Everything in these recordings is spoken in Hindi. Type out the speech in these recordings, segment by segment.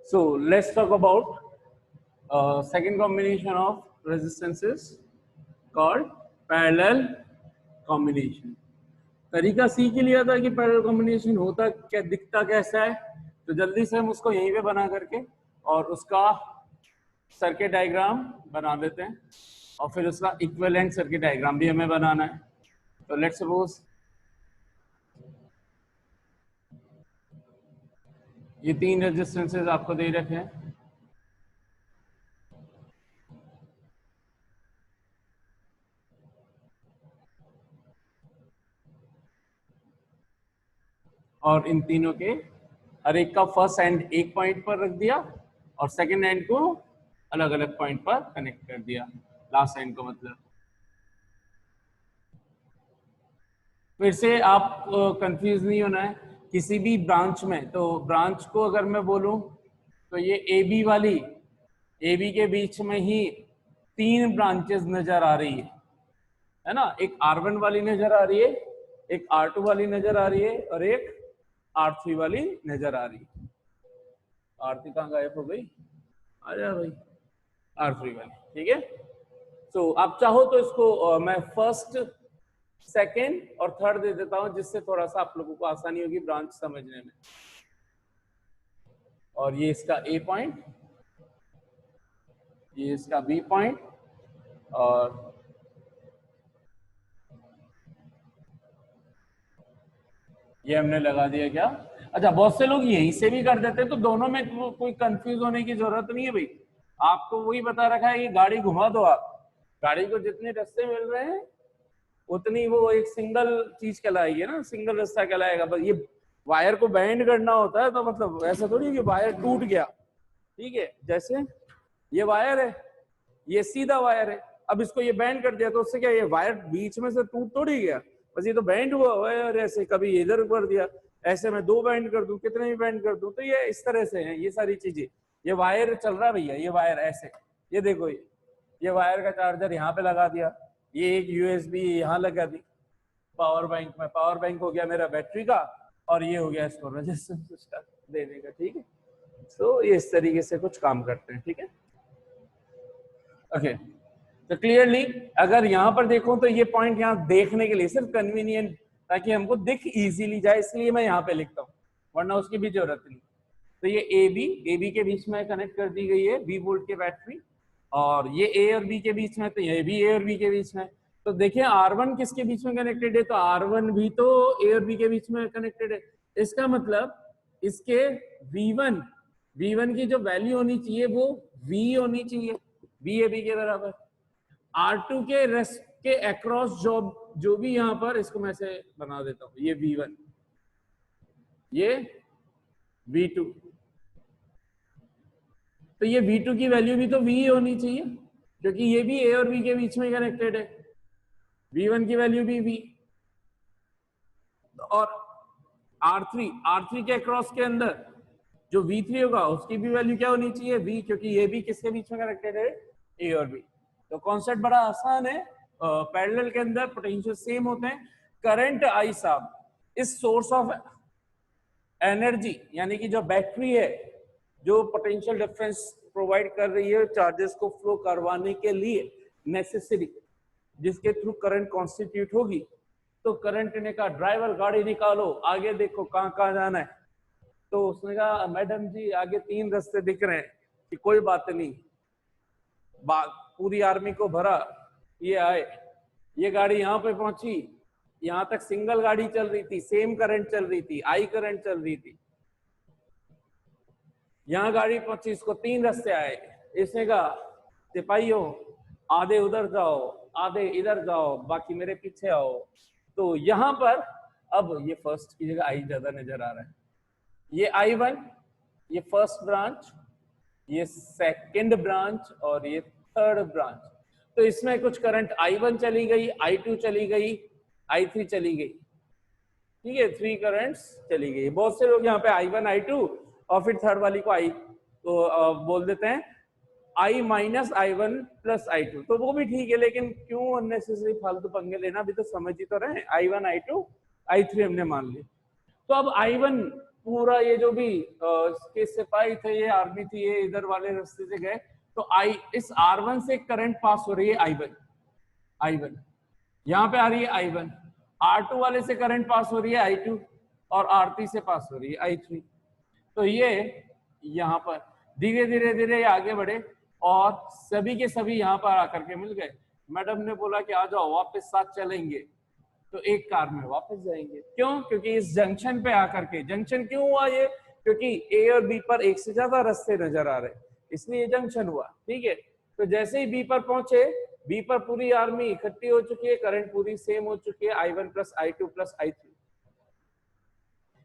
So let's talk about second combination of resistances called parallel combination. तरीका सीख ही लिया था कि पैरेलल कॉम्बिनेशन होता क्या, दिखता कैसा है, तो जल्दी से हम उसको यहीं पे बना करके और उसका सर्किट डायग्राम बना देते हैं और फिर उसका इक्विवेलेंट सर्किट डायग्राम भी हमें बनाना है. तो लेट्स सपोज ये 3 रेजिस्टेंसेस आपको दे रखे हैं. और इन तीनों के हर एक का फर्स्ट एंड एक पॉइंट पर रख दिया और सेकंड एंड को अलग अलग पॉइंट पर कनेक्ट कर दिया, लास्ट एंड को मतलब. फिर से आप कंफ्यूज नहीं होना है किसी भी ब्रांच में. तो ब्रांच को अगर मैं बोलूं तो ये AB वाली, AB के बीच में ही 3 ब्रांचेस नजर आ रही है ना. एक R1 वाली नजर आ रही है, एक R2 वाली नजर आ रही है और एक R3 वाली नजर आ रही है. R3 कहाँ गायब हो गई, आ जा भाई, R3 वाली. ठीक है. तो आप चाहो तो इसको मैं फर्स्ट, सेकेंड और थर्ड दे देता हूं जिससे थोड़ा सा आप लोगों को आसानी होगी ब्रांच समझने में. और ये इसका A पॉइंट, ये इसका B पॉइंट और ये हमने लगा दिया क्या. अच्छा, बहुत से लोग यहीं से भी कर देते हैं, तो दोनों में कोई कंफ्यूज होने की जरूरत नहीं है भाई. आपको वही बता रखा है कि गाड़ी घुमा दो, आप गाड़ी को जितने रास्ते मिल रहे हैं उतनी वो एक सिंगल चीज कहलाएगी ना, सिंगल रास्ता कहलाएगा. बस ये वायर को बैंड करना होता है, तो मतलब ऐसा थोड़ी कि वायर टूट गया. ठीक है, जैसे ये वायर है, ये सीधा वायर है, अब इसको ये बैंड कर दिया तो उससे क्या, ये वायर बीच में से टूट थोड़ी गया, बस ये तो बैंड हुआ वायर. ऐसे कभी इधर कर दिया, ऐसे मैं 2 बैंड कर दूं, कितने भी बैंड कर दूं, तो ये इस तरह से है ये सारी चीजें. ये वायर चल रहा है भैया, ये वायर ऐसे, ये देखो ये वायर का चार्जर यहाँ पे लगा दिया, ये एक USB यहाँ लगा दी पावर बैंक में. पावर बैंक हो गया मेरा बैटरी का और ये हो गया इसको रेजिस्टेंस देने का. ठीक है, तो ये इस तरीके से कुछ काम करते हैं. ठीक है, ओके. तो क्लियरली अगर यहाँ पर देखो तो ये पॉइंट यहाँ देखने के लिए सिर्फ कन्वीनियंट, ताकि हमको दिख इजीली जाए, इसलिए मैं यहाँ पे लिखता हूँ, वरना उसकी भी जरूरत नहीं. तो ये AB के बीच में कनेक्ट कर दी गई है 20 वोल्ट की बैटरी, और ये A और B के बीच में, तो ये भी A और B के बीच में. तो देखिए R1 किसके बीच में कनेक्टेड है, तो R1 भी तो A और B के बीच में कनेक्टेड है. इसका मतलब इसके V1 की जो वैल्यू होनी चाहिए वो V होनी चाहिए, VAB के बराबर. R2 के रेस्ट के अक्रॉस जो भी यहाँ पर, इसको मैं से बना देता हूँ, ये V1, ये V2, तो ये V2 की वैल्यू भी तो V होनी चाहिए, क्योंकि ये भी A और B के बीच में कनेक्टेड है. V1 की वैल्यू भी V, और R3 के अक्रॉस के अंदर जो V3 होगा उसकी भी वैल्यू क्या होनी चाहिए, V, क्योंकि ये भी किसके बीच में कनेक्टेड है, A और B. तो कॉन्सेप्ट बड़ा आसान है. पैरेलल के अंदर पोटेंशियल सेम होते हैं. करंट I साहब इस सोर्स ऑफ एनर्जी, यानी कि जो बैटरी है जो पोटेंशियल डिफरेंस प्रोवाइड कर रही है चार्जेस को फ्लो करवाने के लिए नेसेसरी, जिसके थ्रू करंट कॉन्स्टिट्यूट होगी. तो करंट ने कहा ड्राइवर गाड़ी निकालो, आगे देखो कहाँ कहाँ जाना है. तो उसने कहा मैडम जी आगे 3 रास्ते दिख रहे हैं, कि कोई बात नहीं, पूरी आर्मी को भरा, ये आए, ये गाड़ी यहाँ पे पहुंची, यहाँ तक सिंगल गाड़ी चल रही थी, सेम करंट चल रही थी, I करंट चल रही थी, यहाँ गाड़ी पहुंची, इसको 3 रास्ते आए. इसने कहा सिपाहियों आधे उधर जाओ, आधे इधर जाओ, बाकी मेरे पीछे आओ. तो यहाँ पर अब ये फर्स्ट की जगह I ज्यादा नजर आ रहा है. ये I1, ये फर्स्ट ब्रांच, ये सेकंड ब्रांच और ये थर्ड ब्रांच. तो इसमें कुछ करंट I1 चली गई, I2 चली गई, I3 चली गई. ठीक है, 3 करंट्स चली गई. बहुत से लोग यहाँ पे I1 I2 और फिर थर्ड वाली को I तो बोल देते हैं I minus I1 plus I2, तो वो भी ठीक है, लेकिन क्यों अननेसेसरी फालतू पंगे लेना, अभी तो समझ ही तो रहे. I1 I2 I3 हमने मान लिया. तो अब I1 पूरा ये जो भी के सिपाही थे, ये आर्मी थी, ये इधर वाले रास्ते से गए, तो इस R1 से करंट पास हो रही है I1, यहां पे आ रही है I1, R2 वाले से करंट पास हो रही है I2, और R3 से पास हो रही है I3। तो ये यहाँ पर धीरे धीरे धीरे आगे बढ़े और सभी के सभी यहाँ पर आकर के मिल गए। मैडम ने बोला कि आ जाओ वापस साथ चलेंगे, तो एक कार में वापस जाएंगे। क्यों? क्योंकि इस जंक्शन पे आकर के, जंक्शन क्यों हुआ ये? क्योंकि ए और बी पर एक से ज्यादा रास्ते नजर आ रहे, इसलिए जंक्शन हुआ। ठीक है, तो जैसे ही बी पर पहुंचे, बी पर पूरी आर्मी इकट्ठी हो चुकी है, करंट पूरी सेम हो चुकी है, I1 plus I2 plus I3।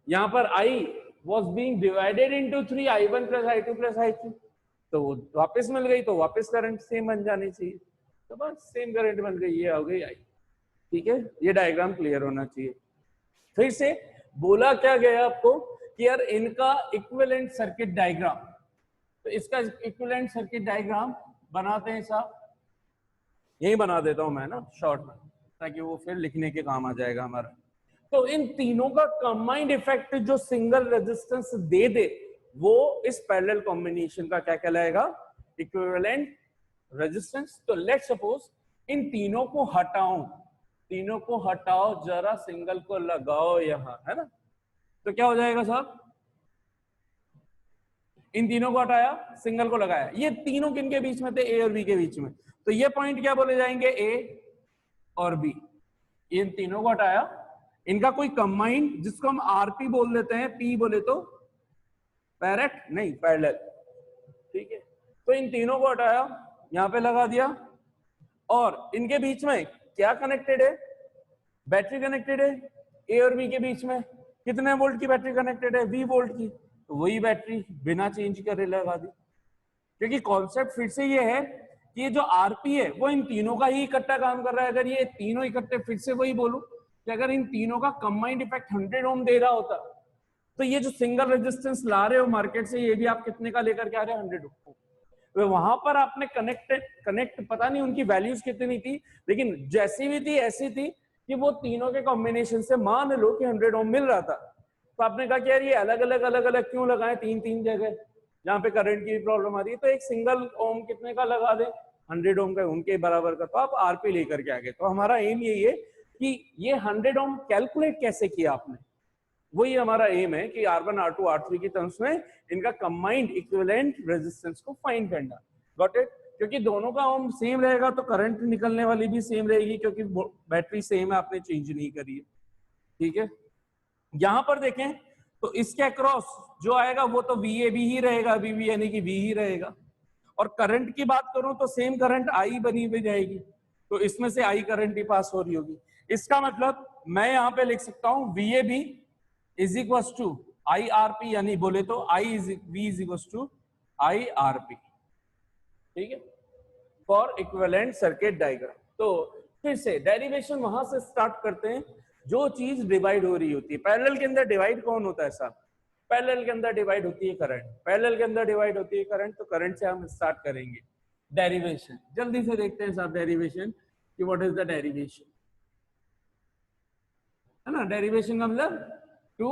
यहाँ पर I was being divided into 3, I1 plus I2 plus I3, तो वापस मिल गई, तो वापस करंट सेम बन जानी चाहिए, तो बस सेम करंट बन गई, ये हो गई I। ठीक है, ये डायग्राम क्लियर होना चाहिए। फिर से बोला क्या गया आपको कि यार इनका इक्विवेलेंट सर्किट डायग्राम, तो इसका इक्विवेलेंट सर्किट डायग्राम बनाते हैं साहब, यही बना देता हूं मैं ना शॉर्ट में, ताकि वो फिर लिखने के काम आ जाएगा हमारा। तो इन तीनों का कंबाइंड इफेक्ट जो सिंगल रेजिस्टेंस दे दे, वो इस पैरेलल कॉम्बिनेशन का क्या कहलाएगा? Equivalent resistance. तो लेट्स सपोज इन तीनों को हटाओ जरा, सिंगल को लगाओ यहां, है ना, तो क्या हो जाएगा साहब? इन तीनों को हटाया, सिंगल को लगाया, ये तीनों किनके बीच में थे? ए और बी के बीच में। तो ये पॉइंट क्या बोले जाएंगे? ए और बी। इन तीनों को हटाया, इनका कोई कंबाइंड, जिसको हम आरपी बोल देते हैं, पी बोले तो पैरेट नहीं, पैरेलल। ठीक है, तो इन तीनों को हटाया, यहां पे लगा दिया, और इनके बीच में क्या कनेक्टेड है? बैटरी कनेक्टेड है। ए और बी के बीच में कितने वोल्ट की बैटरी कनेक्टेड है? 20 वोल्ट की। तो वही बैटरी बिना चेंज करे लगा दी, क्योंकि कॉन्सेप्ट फिर से ये है कि ये जो आरपी है वो इन तीनों का ही इकट्ठा काम कर रहा है। अगर ये तीनों इकट्ठे, फिर से वही बोलूं कि अगर इन तीनों का कंबाइंड इफेक्ट 100 ओम दे रहा होता, तो ये जो सिंगल रेजिस्टेंस ला रहे हो मार्केट से, ये भी आप कितने का लेकर के आ रहे हो? 100 ओम। तो वहां पर आपने कनेक्ट पता नहीं उनकी वैल्यूज कितनी थी, लेकिन जैसी भी थी ऐसी थी कि वो तीनों के कॉम्बिनेशन से मान लो कि 100 ओम मिल रहा था। तो आपने कहा कि यार ये अलग अलग क्यों लगाए, तीन जगह जहां पे करंट की प्रॉब्लम आ रही है, तो एक सिंगल ओम कितने का लगा दे? 100 ओम का, उनके बराबर का। तो आप आरपी लेकर के आ गए। तो हमारा एम यही है कि ये 100 ओम कैलकुलेट कैसे किया आपने, वही हमारा एम है कि R1 R2 R3 की टर्म्स में इनका कंबाइंड इक्विवेलेंट रेजिस्टेंस को फाइंड करना। Got it? क्योंकि दोनों का ओम सेम रहेगा तो करंट निकलने वाली भी सेम रहेगी, क्योंकि बैटरी सेम है, आपने चेंज नहीं करी है। ठीक है, यहां पर देखें तो इसके अक्रॉस जो आएगा वो तो VAB ही रहेगा, VB यानी कि V ही रहेगा। और करंट की बात करूं तो सेम करंट I बनी हुई जाएगी, तो इसमें से I करंट ही पास हो रही होगी। इसका मतलब मैं यहां पे लिख सकता हूं VAB is equal to IRP, यानी बोले तो V is equal to IRP। ठीक है, फॉर इक्विवेलेंट सर्किट डायग्राम। तो फिर से डेरिवेशन वहां से स्टार्ट करते हैं, जो चीज डिवाइड हो रही होती है। पैरेलल के अंदर डिवाइड कौन होता है साहब? पैरेलल के अंदर डिवाइड होती है करंट। पैरेलल के अंदर डिवाइड होती है करंट, तो करंट से हम स्टार्ट करेंगे डेरिवेशन। जल्दी से देखते हैं साहब डेरिवेशन कि व्हाट इज द डेरिवेशन, है ना। डेरिवेशन का मतलब टू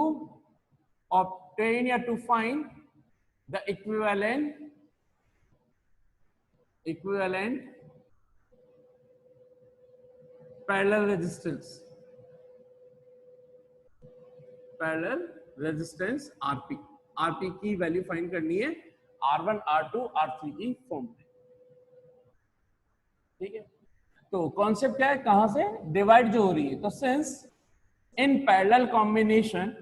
ऑब्टेन या to find the equivalent parallel resistance RP की वैल्यू फाइंड करनी है R1 R2 R3 की फॉर्म में। ठीक है, तो कॉन्सेप्ट क्या है, कहां से डिवाइड जो हो रही है, तो सिंस इन पैरेलल कॉम्बिनेशन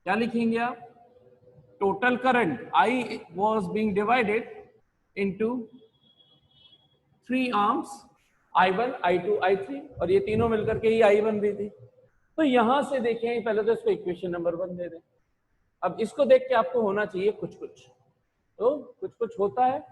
क्या लिखेंगे आप? Total current I was being divided into 3 arms, I1 I2 I3, और ये तीनों मिलकर के ही I1 भी थी। तो यहां से देखें, पहले तो इसको इक्वेशन नंबर 1 दे दें। अब इसको देख के आपको होना चाहिए कुछ तो कुछ होता है,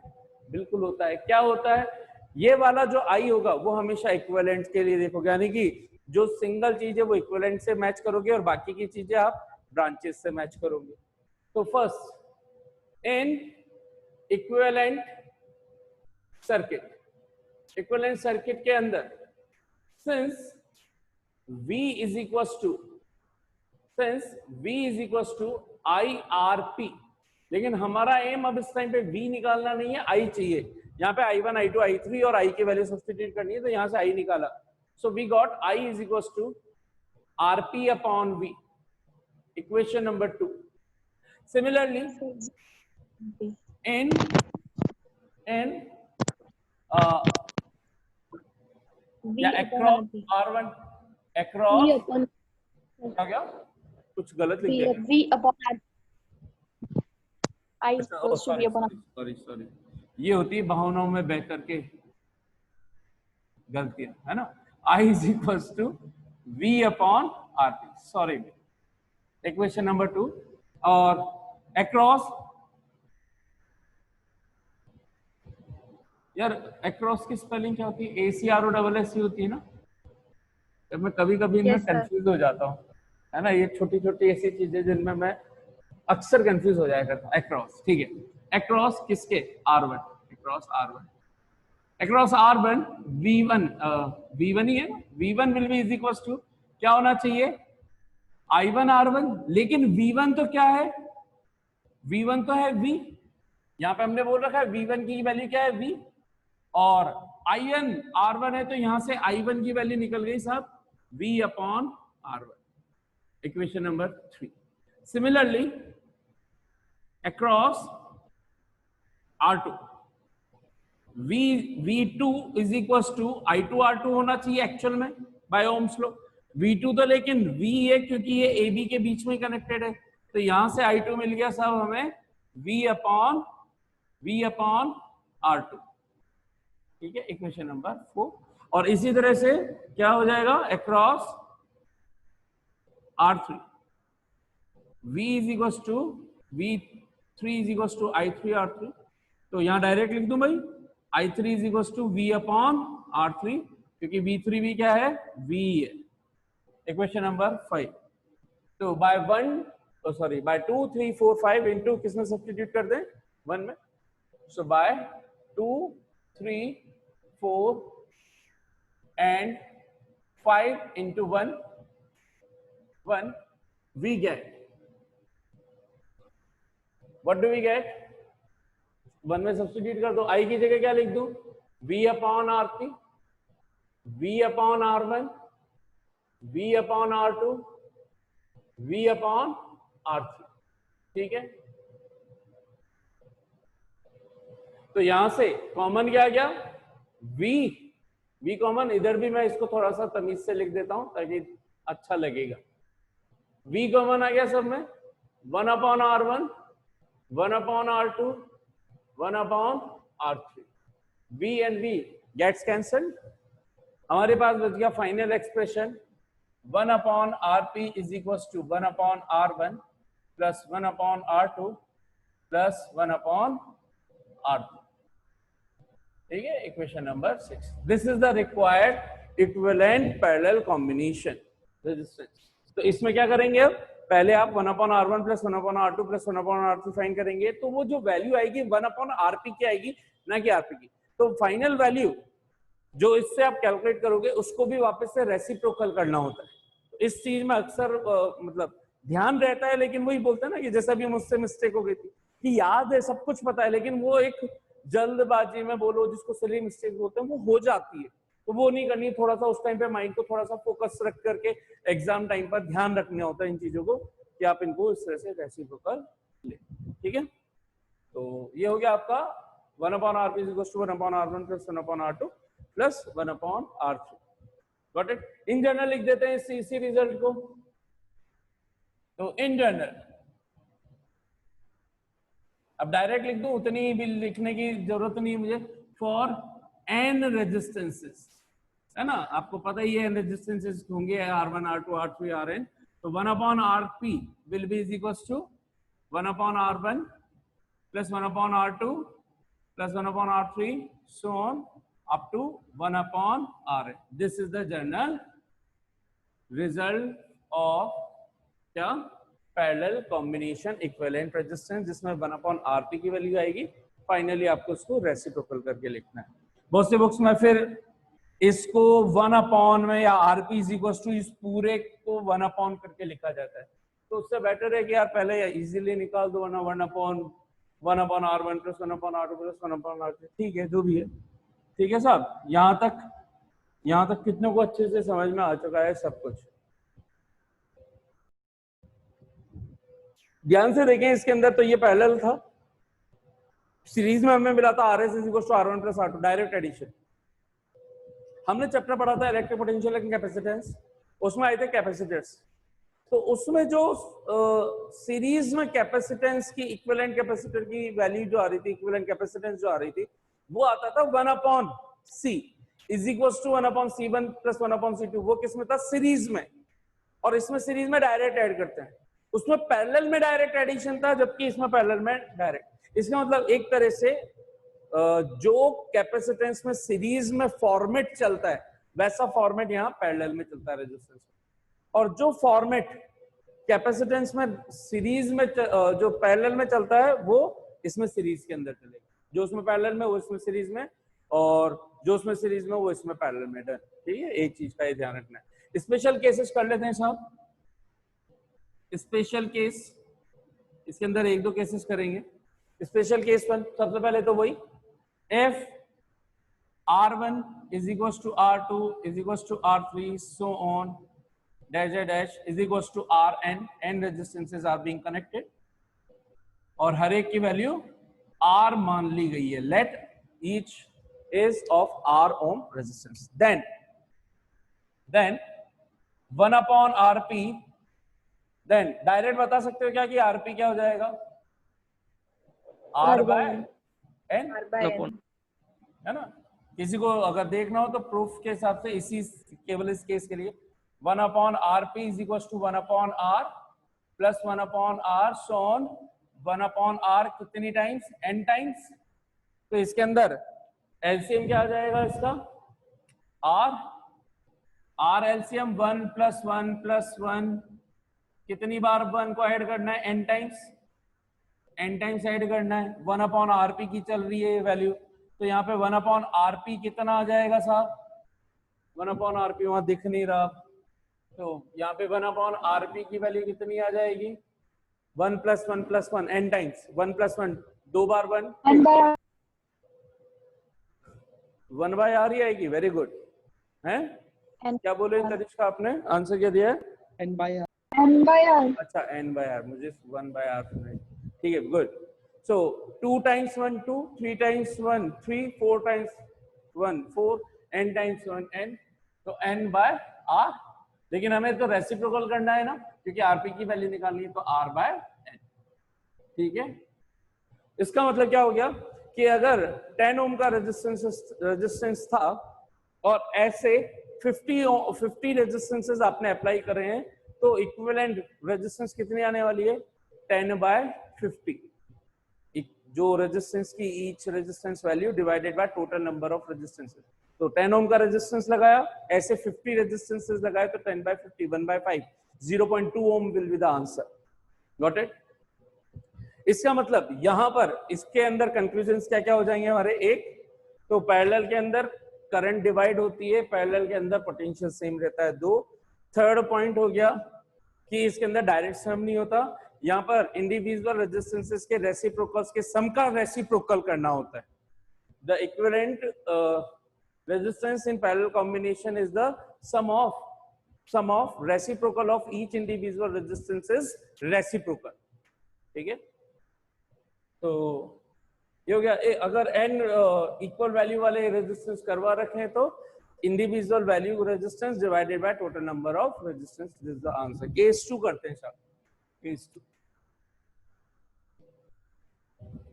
बिल्कुल होता है। क्या होता है? ये वाला जो I होगा वो हमेशा इक्विवेलेंट के लिए देखोगे, यानी कि जो सिंगल चीज है वो इक्विवेलेंट से मैच करोगे और बाकी की चीजें आप ब्रांचेस से मैच करोगे। तो फर्स्ट इन इक्विवेलेंट सर्किट के अंदर since V is equals to IRP, लेकिन हमारा एम अब इस टाइम पे V निकालना नहीं है, I चाहिए। यहाँ पे I1, I2, I3 और I की वैल्यू सब्स्टिट्यूट करनी है, तो यहाँ से I निकाला। So we got I is equals to RP upon V, equation number 2. Similarly, in across R1, across क्या क्या कुछ गलत लिख दिया, V upon I equals to V upon sorry ये होती है भावनाओं में बह करके गलतियां, है ना। I is equals to V upon RP, sorry. Equation number 2। और across, यार across की स्पेलिंग क्या होती है? ACROSS होती है ना। जब मैं कभी कभी मैं कंफ्यूज हो जाता हूँ, है ना। ये छोटी छोटी ऐसी चीजें जिनमें मैं अक्सर कंफ्यूज हो जाया करता हूँ। अक्रॉस, ठीक है। अक्रॉस किसके? R1, across R1, across R1 V1 ही है ना। V1 will be is equals to क्या होना चाहिए? I1 R1, लेकिन V1 तो क्या है? V1 तो है V, यहाँ पे हमने बोल रखा है V1 की वैल्यू क्या है? V, और I1 R1 है, तो यहां से I1 की वैल्यू निकल गई साहब V upon R1, equation number 3। Similarly across R2 V2 is equal to I2 R2 होना चाहिए एक्चुअल में बाय ओम्स लॉ। V2 तो लेकिन V है क्योंकि ये AB के बीच में कनेक्टेड है, तो यहां से I2 मिल गया साहब हमें V अपॉन R2, ठीक है, इक्वेशन नंबर 4। और इसी तरह से क्या हो जाएगा? Across R3 V is equal to V3 is equal to I3 R3, तो यहां डायरेक्ट लिख दूं भाई I3 is equal to V upon R3, क्योंकि V3 भी क्या है? V है, इक्वेशन नंबर 5। तो बाय 2 3 4 5 इनटू किसमें सब्स्टिट्यूट कर दें? 1 में। सो bye 2 3 4 and 5 into 1 we get, what do we get? 1 में सब्स्टिट्यूट कर दो। I की जगह क्या लिख दूं? V upon R3, V upon R1, V upon R2, V upon R3, ठीक है। तो यहां से कॉमन क्या आ गया? V कॉमन, इधर भी मैं इसको थोड़ा सा तमीज से लिख देता हूं ताकि अच्छा लगेगा। V कॉमन आ गया सब में, 1 upon R1, 1 upon R2, 1 upon R3, V and V gets cancelled. हमारे पास बच गया final expression 1 upon RP is equal to 1 upon R1 plus 1 upon R2 plus 1 upon R3, ठीक है, equation number 6। This is the required equivalent parallel combination resistance. तो इसमें क्या करेंगे? अब पहले आप 1 upon R1 plus 1 upon R2 plus 1 upon R3 find करेंगे, तो वो जो वैल्यू आएगी 1 अपॉन RP की आएगी, ना कि RP की। तो फाइनल वैल्यू जो इससे आप कैलकुलेट करोगे उसको भी वापस से रेसिप्रोकल करना होता है। तो इस चीज में अक्सर मतलब ध्यान रहता है, लेकिन वही बोलते हैं ना कि जैसा भी मुझसे मिस्टेक हो गई थी कि याद है, सब कुछ पता है, लेकिन वो एक जल्दबाजी में बोलो जिसको सिली मिस्टेक बोलते हैं, वो हो जाती है। तो वो नहीं करनी, थोड़ा सा उस टाइम पे माइंड को थोड़ा सा फोकस रख करके एग्जाम टाइम पर ध्यान रखना होता है इन चीजों को, कि आप इनको इस तरह से रेसिप्रोकल ले, ठीक है। तो ये हो गया आपका 1 upon RP is equal to 1 upon R1 plus 1 upon R2 plus 1 upon R3। Got it? In general लिख देते हैं इसी रिजल्ट को। तो इन जनरल अब डायरेक्ट लिख दूं, उतनी भी लिखने की जरूरत नहीं है मुझे। फॉर n रेजिस्टेंसेस, है ना, आपको पता ही है n रेजिस्टेंसेस होंगे R1 R2 R3 Rn। तो 1 upon RP will be is equal to 1 upon R1 plus 1 upon R2 plus 1 upon R3 so on up to 1 upon Rn। This is the general result of क्या? पैरेलल कॉम्बिनेशन इक्विवेलेंट रेजिस्टेंस, जिसमें 1 अपॉन RP की वैल्यू आएगी। फाइनली आपको उसको रेसिप्रोकल करके लिखना है। बहुत से बुक्स में फिर इसको 1 में या आरपी इज इक्वल टू इस पूरे को 1 करके लिखा जाता है। तो उससे बेटर है कि यार पहले इजीली निकाल दो, 1/r1 + 1/r2 + 1/r3। ठीक है, जो भी है ठीक है साहब। यहाँ तक कितनों को अच्छे से समझ में आ चुका है सब कुछ? ध्यान से देखें, इसके अंदर तो ये पैरेलल था, सीरीज में हमें मिला था RS = R1 + R2, direct addition. हमने चैप्टर पढ़ा था इलेक्ट्रिक पोटेंशियल एंड कैपेसिटेंस, उसमें आए थे कैपेसिटर्स। तो उसमें जो सीरीज में कैपेसिटेंस की इक्विवेलेंट कैपेसिटर की वैल्यू जो आ रही थी, इक्विवेलेंट कैपेसिटेंस जो आ रही थी, वो आता था 1/C = 1/C1 + 1/C2। वो किसमें था? सीरीज में। और इसमें सीरीज में डायरेक्ट ऐड करते हैं, उसमें पैरेलल में डायरेक्ट एडिशन था, जबकि इसमें पैरेलल में डायरेक्ट। इसका मतलब एक तरह से जो कैपेसिटेंस में सीरीज में फॉर्मेट चलता है, वैसा फॉर्मेट यहाँ पैरेलल में चलता है रेजिस्टेंस में। और जो फॉर्मेट कैपेसिटेंस में सीरीज में जो पैरेलल में चलता है, वो इसमें सीरीज के अंदर चलेगा। जो उसमें पैरेलल में वो इसमें सीरीज में, और जो उसमें सीरीज में वो इसमें पैरेलल में। ठीक है, एक चीज का ये ध्यान रखना है। स्पेशल केसेस कर लेते हैं साहब। स्पेशल केस, इसके अंदर 1-2 केसेस करेंगे। स्पेशल केस 1, सबसे पहले तो वही F R1 = R2 = R3 so on dash = Rn, n resistances are being connected और हर एक की वैल्यू R मान ली गई है। Let each is of R ohm resistance. Then 1/Rp, then direct बता सकते हो क्या कि Rp क्या हो जाएगा? R/N, है ना? किसी को अगर देखना हो तो प्रूफ के हिसाब से इसी केवल इस केस के लिए 1/Rp = 1/R + 1/R so on 1/R कितनी टाइम्स? n times. तो इसके अंदर एलसीएम क्या आ जाएगा इसका? R LCM 1 + 1 + 1। कितनी बार 1 को ऐड करना है? n times, n times add करना है। 1/Rp की चल रही है ये वैल्यू, तो यहाँ पे 1/Rp कितना आ जाएगा साहब? 1/Rp वहां दिख नहीं रहा, तो यहाँ पे 1/Rp की वैल्यू कितनी आ जाएगी? 1 + 1 + 1 n टाइम्स। 1 + 1 2 बार 1 1/R ही आएगी। वेरी गुड है। क्या बोले तनिष्का, आपने आंसर क्या दिया है? n/r। अच्छा n/r, मुझे 1/R सुना। ठीक है, गुड। सो 2 × 1 2, 3 × 1 3, 4 × 1 4, n × 1 n, तो n/R। लेकिन हमें तो रेसिप्रोकल करना है ना, क्योंकि Rp की वैल्यू निकालनी है, तो R/n। ठीक है, इसका मतलब क्या हो गया कि अगर 10 ओम का रेजिस्टेंस था और ऐसे 50 रेजिस्टेंसेस आपने अप्लाई कर रहे हैं, तो इक्विवेलेंट रेजिस्टेंस कितनी आने वाली है? 10/50। जो रेजिस्टेंस की each resistance value divided by total number of resistances. तो 10 ओम का रेजिस्टेंस लगाया, ऐसे 50 रेजिस्टेंसेस लगाए, तो 10/50 1/5 0.2 ohm will be the answer. Got it? इसका मतलब यहां पर इसके अंदर कंक्लूजन्स क्या क्या हो जाएंगे हमारे? एक तो पैरेलल के अंदर करंट डिवाइड होती है, पैरेलल के अंदर पोटेंशियल सेम रहता है। 2, थर्ड पॉइंट हो गया कि इसके अंदर डायरेक्ट सम नहीं होता, यहाँ पर इंडिविजुअल रेजिस्टेंसेस के रेसिप्रोकल्स के सम का रेसिप्रोकल करना होता है। The equivalent resistance in parallel combination is the sum of reciprocal of each individual resistances reciprocal. ठीक है, तो ये हो गया। अगर n इक्वल वैल्यू वाले रेजिस्टेंस करवा रखे हैं, तो individual value resistance divided by total number of resistance, this is the answer. Case 2 करते हैं साहब। केस 2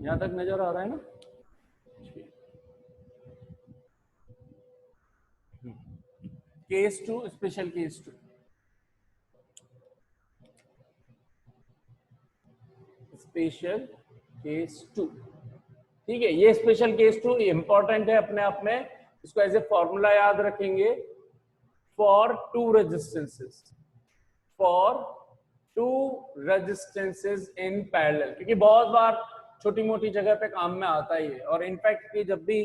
यहां तक नजर आ रहा है ना? Case 2, special case 2। Special case 2, ठीक है। ये स्पेशल केस 2 इंपॉर्टेंट है अपने आप में, इसको एज ए फॉर्मूला याद रखेंगे। फॉर 2 रेजिस्टेंसेस इन पैरेलल, क्योंकि बहुत बार छोटी मोटी जगह पे काम में आता ही है। और इनफैक्ट कि जब भी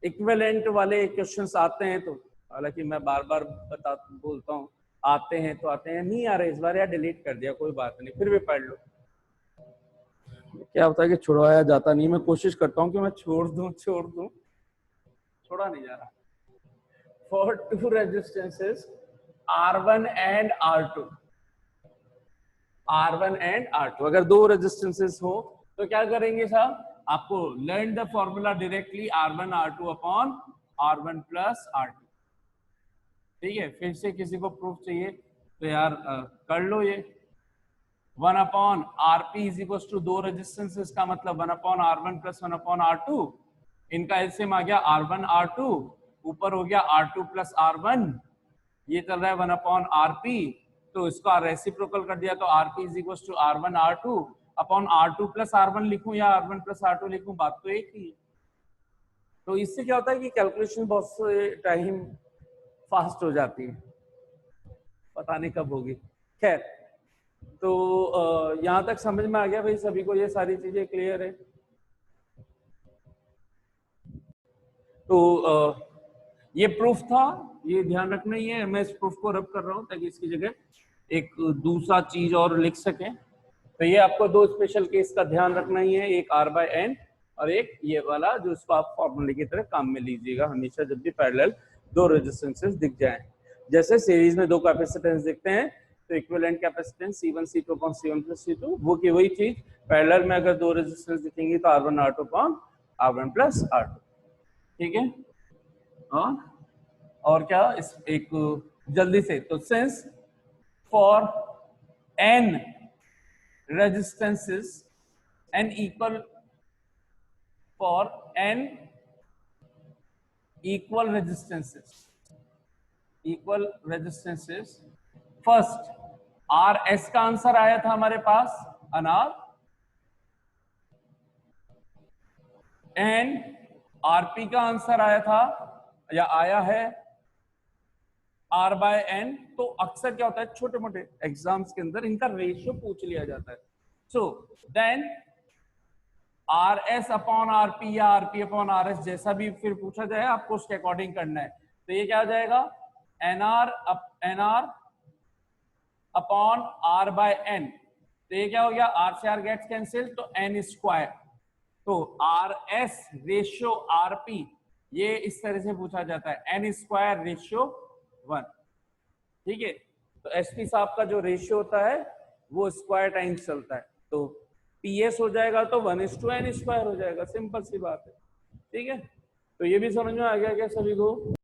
इक्विवेलेंट वाले क्वेश्चंस आते हैं तो, हालांकि मैं बार बार बोलता हूँ आते हैं तो आते हैं, नहीं आ रहे इस बार, या डिलीट कर दिया, कोई बात नहीं, फिर भी पढ़ लो। क्या होता है कि छुड़वाया जाता नहीं, मैं कोशिश करता हूँ कि मैं छोड़ दूं, छोड़ा नहीं जा रहा। For two resistances R1 and R2, R1 and R2, अगर दो रेजिस्टेंसेस हो तो क्या करेंगे साहब, आपको learn the formula directly R1 R2 upon R1 plus R2। ठीक है, फिर से किसी को प्रूफ चाहिए तो यार कर लो ये। 1 upon RP is equal to दो रेजिस्टेंसेस का मतलब 1 upon R1 plus 1 upon R2, इनका एलसीएम आ गया R1 R2, ऊपर हो गया R2 प्लस R1, ये चल रहा है 1 अपॉन RP, तो इसका रेसिप्रोकल कर दिया तो RP is equal to R1 R2 upon R2 plus R1 लिखूं या R1 प्लस R2 लिखूं, बात तो एक ही है। तो इससे क्या होता है कि कैलकुलेशन बहुत टाइम फास्ट हो जाती है, पता नहीं कब होगी। खैर, तो यहां तक समझ में आ गया भाई सभी को, ये सारी चीजें क्लियर है। तो ये प्रूफ था, ये ध्यान रखना ही है, मैं इस प्रूफ को रब कर रहा हूं ताकि इसकी जगह एक दूसरा चीज और लिख सके। तो ये आपको दो स्पेशल केस का ध्यान रखना ही है, एक R/N और एक ये वाला, जो इसको आप फॉर्मूले की तरह काम में लीजिएगा हमेशा जब भी पैरेलल दो रेजिस्टेंसेस दिख जाएं। जैसे सीरीज में दो कैपेसिटेंस दिखते हैं तो equivalent capacitance C1 C2 upon C1 plus C2, वो की वही चीज पैरेलल में अगर दो रेजिस्टेंस दिखेंगी तो R1 R2 upon R1 plus R2। ठीक है, और क्या इस एक जल्दी से, तो since for n resistances n equal for n equal resistances first RS का आंसर आया था हमारे पास अनार, एंड RP का आंसर आया था या आया है R/N। तो अक्सर क्या होता है छोटे मोटे एग्जाम्स के अंदर इनका रेशियो पूछ लिया जाता है। So then RS upon RP या RP अपॉन RS जैसा भी फिर पूछा जाए आपको उसके अकॉर्डिंग करना है। तो ये क्या हो जाएगा, NR अपॉन R/N। तो ये क्या हो गया, R से R गेट्स कैंसिल तो N स्क्वायर, तो RS रेशियो RP ये इस तरह से पूछा जाता है, N स्क्वायर रेशियो 1। ठीक है, तो SP साहब का जो रेशियो होता है वो स्क्वायर टाइम्स चलता है, तो PS हो जाएगा तो 1:n स्क्वायर हो जाएगा, सिंपल सी बात है। ठीक है, तो ये भी समझ में आ गया क्या सभी को?